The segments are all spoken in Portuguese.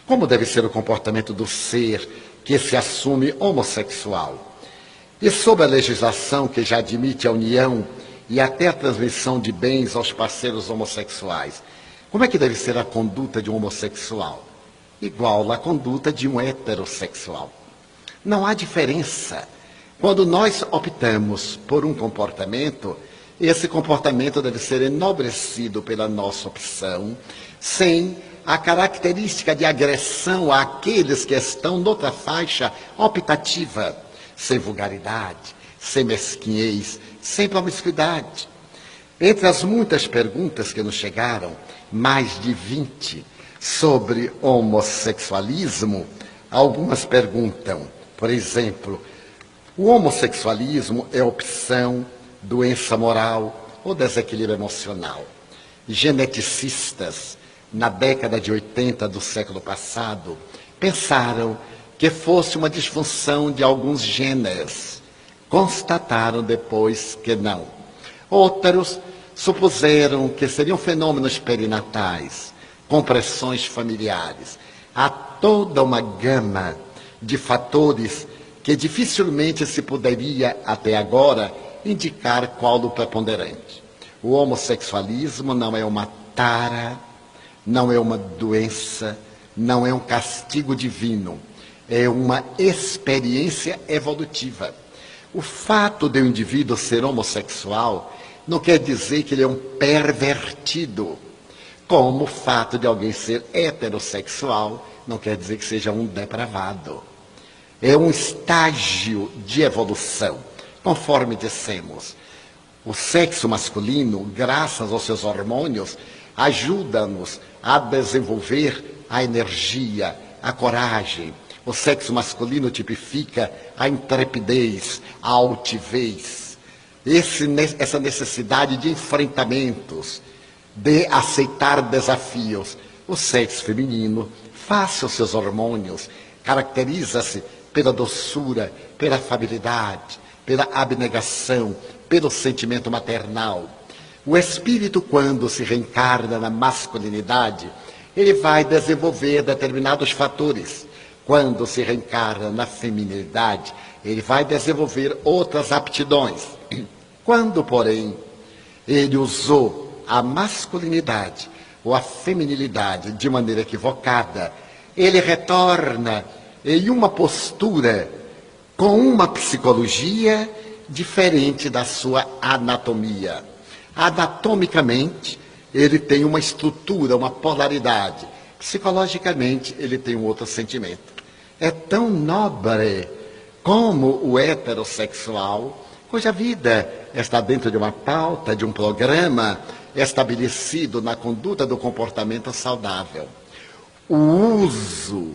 Como deve ser o comportamento do ser que se assume homossexual? E sob a legislação que já admite a união e até a transmissão de bens aos parceiros homossexuais, como é que deve ser a conduta de um homossexual? Igual à conduta de um heterossexual. Não há diferença. Quando nós optamos por um comportamento, esse comportamento deve ser enobrecido pela nossa opção, sem a característica de agressão àqueles que estão noutra faixa optativa, sem vulgaridade, sem mesquinhez, sem promiscuidade. Entre as muitas perguntas que nos chegaram, mais de 20, sobre homossexualismo, algumas perguntam, por exemplo, o homossexualismo é opção, doença moral ou desequilíbrio emocional? Geneticistas, na década de 80 do século passado, pensaram que fosse uma disfunção de alguns genes. Constataram depois que não. Outros supuseram que seriam fenômenos perinatais, compressões familiares. Há toda uma gama de fatores que dificilmente se poderia, até agora, indicar qual o preponderante. O homossexualismo não é uma tara, não é uma doença, não é um castigo divino, é uma experiência evolutiva. O fato de um indivíduo ser homossexual não quer dizer que ele é um pervertido, como o fato de alguém ser heterossexual não quer dizer que seja um depravado. É um estágio de evolução, conforme dissemos. O sexo masculino, graças aos seus hormônios, ajuda-nos a desenvolver a energia, a coragem. O sexo masculino tipifica a intrepidez, a altivez, essa necessidade de enfrentamentos, de aceitar desafios. O sexo feminino, face aos seus hormônios, caracteriza-se pela doçura, pela afabilidade, pela abnegação, pelo sentimento maternal. O espírito, quando se reencarna na masculinidade, ele vai desenvolver determinados fatores. Quando se reencarna na feminilidade, ele vai desenvolver outras aptidões. Quando, porém, ele usou a masculinidade ou a feminilidade de maneira equivocada, ele retorna em uma postura com uma psicologia diferente da sua anatomia. Anatomicamente, ele tem uma estrutura, uma polaridade. Psicologicamente, ele tem um outro sentimento. É tão nobre como o heterossexual, cuja vida está dentro de uma pauta, de um programa estabelecido na conduta do comportamento saudável. O uso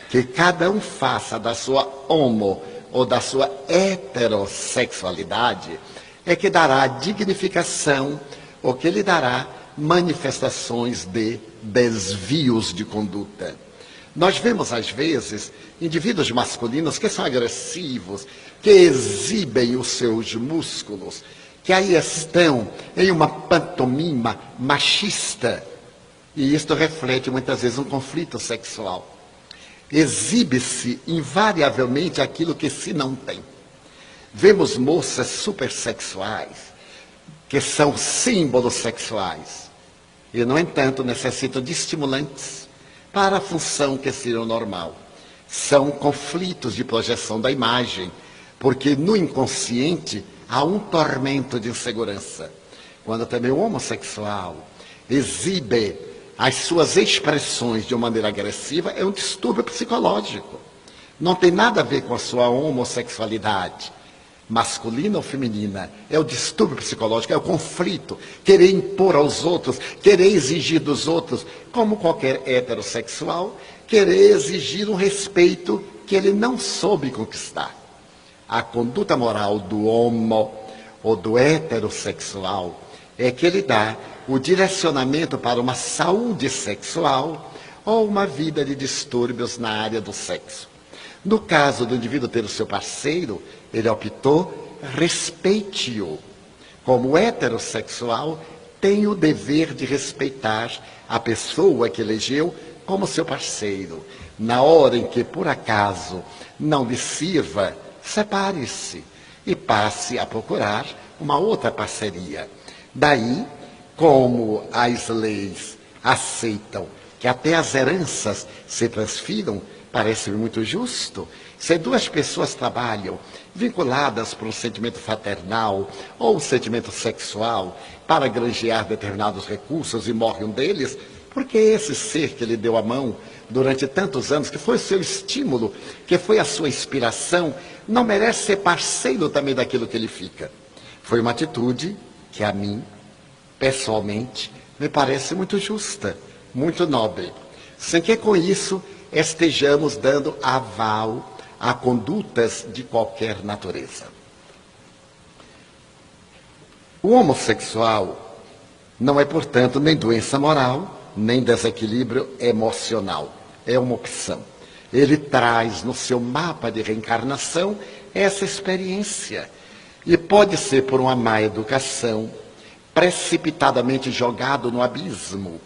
que cada um faça da sua homo ou da sua heterossexualidade é que dará dignificação ou que lhe dará manifestações de desvios de conduta. Nós vemos, às vezes, indivíduos masculinos que são agressivos, que exibem os seus músculos, que aí estão em uma pantomima machista, e isto reflete muitas vezes um conflito sexual. Exibe-se invariavelmente aquilo que se não tem. Vemos moças supersexuais, que são símbolos sexuais, e, no entanto, necessitam de estimulantes para a função que seria o normal. São conflitos de projeção da imagem, porque no inconsciente há um tormento de insegurança. Quando também o homossexual exibe as suas expressões de uma maneira agressiva, é um distúrbio psicológico. Não tem nada a ver com a sua homossexualidade, masculina ou feminina. É o distúrbio psicológico, é o conflito, querer impor aos outros, querer exigir dos outros, como qualquer heterossexual, querer exigir um respeito que ele não soube conquistar. A conduta moral do homo ou do heterossexual é que ele dá o direcionamento para uma saúde sexual ou uma vida de distúrbios na área do sexo. No caso do indivíduo ter o seu parceiro, ele optou, respeite-o. Como heterossexual, tem o dever de respeitar a pessoa que elegeu como seu parceiro. Na hora em que, por acaso, não lhe sirva, separe-se e passe a procurar uma outra parceria. Daí, como as leis aceitam que até as heranças se transfiram, parece-me muito justo. Se duas pessoas trabalham vinculadas por um sentimento fraternal ou um sentimento sexual para granjear determinados recursos e morre um deles, porque esse ser que lhe deu a mão durante tantos anos, que foi o seu estímulo, que foi a sua inspiração, não merece ser parceiro também daquilo que ele fica. Foi uma atitude que a mim, pessoalmente, me parece muito justa, muito nobre, sem que com isso estejamos dando aval a condutas de qualquer natureza. O homossexual não é, portanto, nem doença moral, nem desequilíbrio emocional. É uma opção. Ele traz no seu mapa de reencarnação essa experiência. E pode ser por uma má educação, precipitadamente jogado no abismo.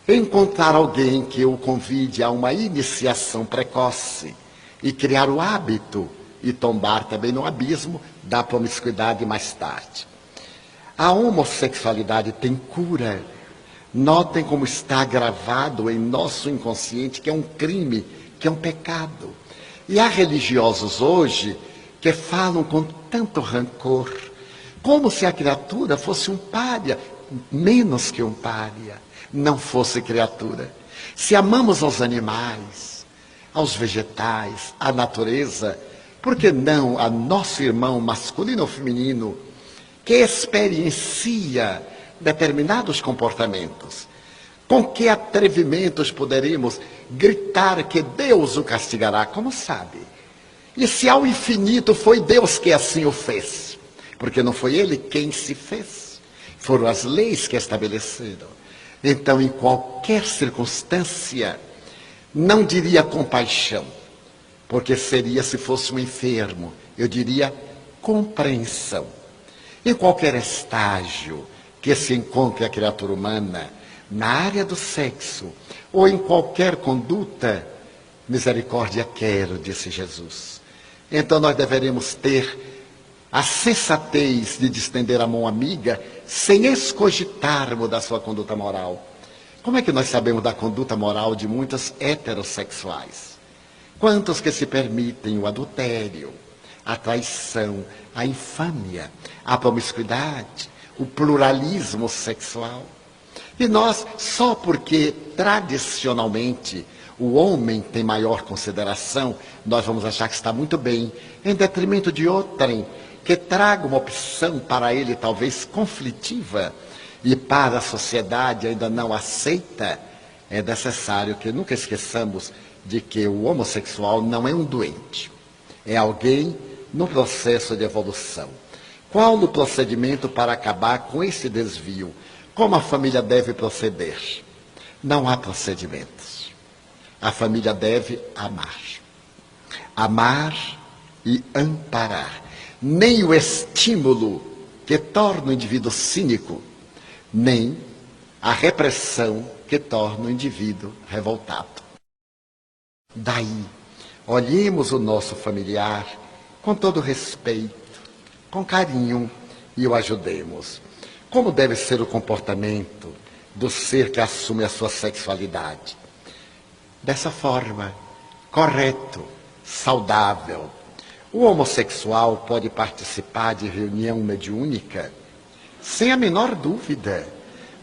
Encontrar alguém que o convide a uma iniciação precoce e criar o hábito e tombar também no abismo da promiscuidade mais tarde. A homossexualidade tem cura. Notem como está gravado em nosso inconsciente que é um crime, que é um pecado. E há religiosos hoje que falam com tanto rancor, como se a criatura fosse um pária, menos que um pária, não fosse criatura. Se amamos aos animais, aos vegetais, à natureza, por que não a nosso irmão masculino ou feminino que experiencia determinados comportamentos? Com que atrevimentos poderemos gritar que Deus o castigará? Como sabe? E se ao infinito foi Deus que assim o fez? Porque não foi ele quem se fez. Foram as leis que estabeleceram. Então, em qualquer circunstância, não diria compaixão, porque seria se fosse um enfermo. Eu diria compreensão. Em qualquer estágio que se encontre a criatura humana, na área do sexo, ou em qualquer conduta, misericórdia quero, disse Jesus. Então nós deveremos ter a sensatez de estender a mão amiga, sem escogitarmos da sua conduta moral. Como é que nós sabemos da conduta moral de muitos heterossexuais? Quantos que se permitem o adultério, a traição, a infâmia, a promiscuidade, o pluralismo sexual? E nós, só porque tradicionalmente o homem tem maior consideração, nós vamos achar que está muito bem, em detrimento de outrem, que traga uma opção para ele talvez conflitiva, e para a sociedade ainda não aceita. É necessário que nunca esqueçamos de que o homossexual não é um doente, é alguém no processo de evolução. Qual o procedimento para acabar com esse desvio? Como a família deve proceder? Não há procedimentos. A família deve amar. Amar e amparar. Nem o estímulo que torna o indivíduo cínico, nem a repressão que torna o indivíduo revoltado. Daí, olhemos o nosso familiar com todo respeito, com carinho, e o ajudemos. Como deve ser o comportamento do ser que assume a sua sexualidade? Dessa forma, correto, saudável. O homossexual pode participar de reunião mediúnica sem a menor dúvida,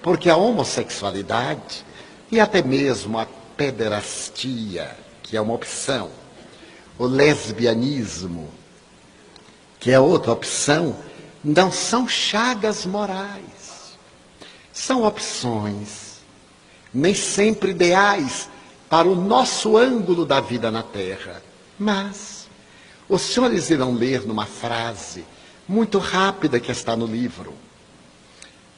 porque a homossexualidade e até mesmo a pederastia, que é uma opção, o lesbianismo, que é outra opção, não são chagas morais. São opções, nem sempre ideais para o nosso ângulo da vida na Terra. Mas os senhores irão ler numa frase muito rápida que está no livro,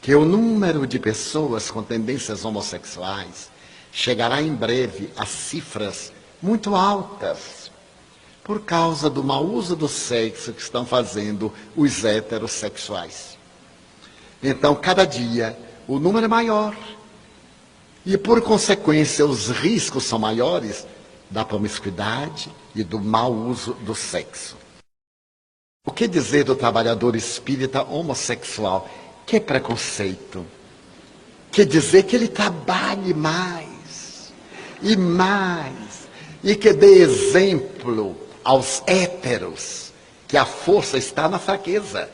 que o número de pessoas com tendências homossexuais chegará em breve a cifras muito altas, por causa do mau uso do sexo que estão fazendo os heterossexuais. Então, cada dia, o número é maior. E, por consequência, os riscos são maiores da promiscuidade e do mau uso do sexo. O que dizer do trabalhador espírita homossexual? Que preconceito! Que dizer que ele trabalhe mais e que dê exemplo aos héteros, que a força está na fraqueza.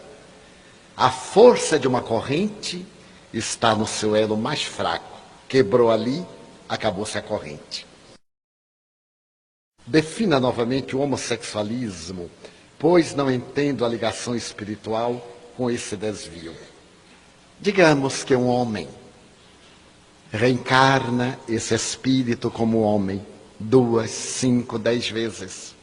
A força de uma corrente está no seu elo mais fraco. Quebrou ali, acabou-se a corrente. Defina novamente o homossexualismo, pois não entendo a ligação espiritual com esse desvio. Digamos que um homem reencarna esse espírito como homem 2, 5, 10 vezes.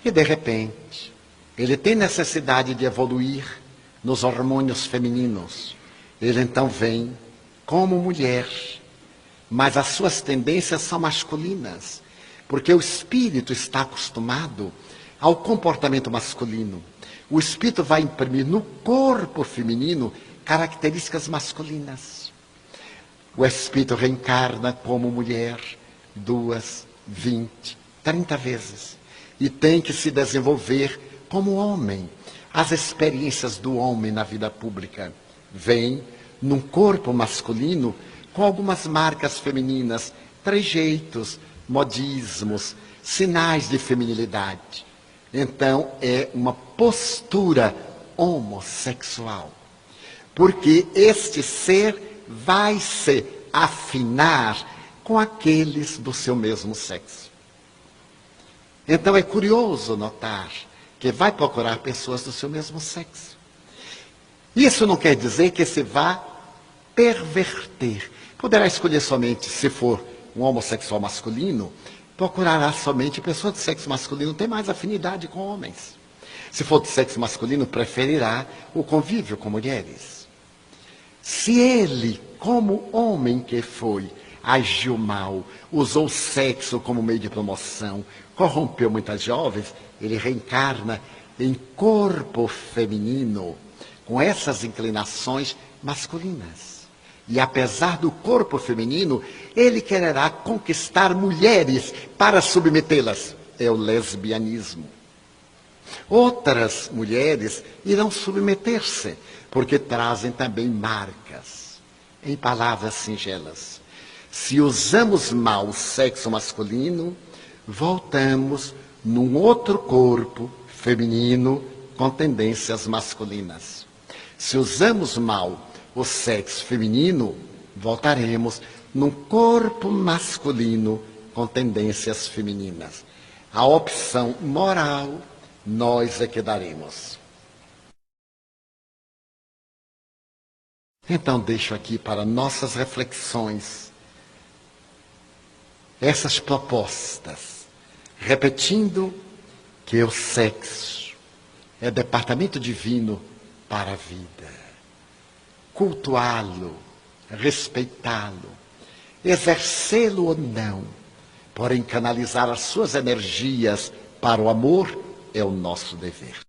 E de repente, ele tem necessidade de evoluir nos hormônios femininos. Ele então vem como mulher, mas as suas tendências são masculinas, porque o espírito está acostumado ao comportamento masculino. O espírito vai imprimir no corpo feminino características masculinas. O espírito reencarna como mulher 2, 20, 30 vezes. E tem que se desenvolver como homem. As experiências do homem na vida pública vêm num corpo masculino com algumas marcas femininas, trejeitos, modismos, sinais de feminilidade. Então, é uma postura homossexual. Porque este ser vai se afinar com aqueles do seu mesmo sexo. Então, é curioso notar que vai procurar pessoas do seu mesmo sexo. Isso não quer dizer que se vá perverter. Poderá escolher somente, se for um homossexual masculino, procurará somente pessoas de sexo masculino, tem mais afinidade com homens. Se for de sexo masculino, preferirá o convívio com mulheres. Se ele, como homem que foi, agiu mal, usou o sexo como meio de promoção, corrompeu muitas jovens, ele reencarna em corpo feminino, com essas inclinações masculinas. E apesar do corpo feminino, ele quererá conquistar mulheres para submetê-las. É o lesbianismo. Outras mulheres irão submeter-se, porque trazem também marcas. Em palavras singelas, se usamos mal o sexo masculino, voltamos num outro corpo feminino com tendências masculinas. Se usamos mal o sexo feminino, voltaremos num corpo masculino com tendências femininas. A opção moral, nós é que daremos. Então, deixo aqui para nossas reflexões essas propostas, repetindo que o sexo é departamento divino para a vida. Cultuá-lo, respeitá-lo, exercê-lo ou não, porém canalizar as suas energias para o amor é o nosso dever.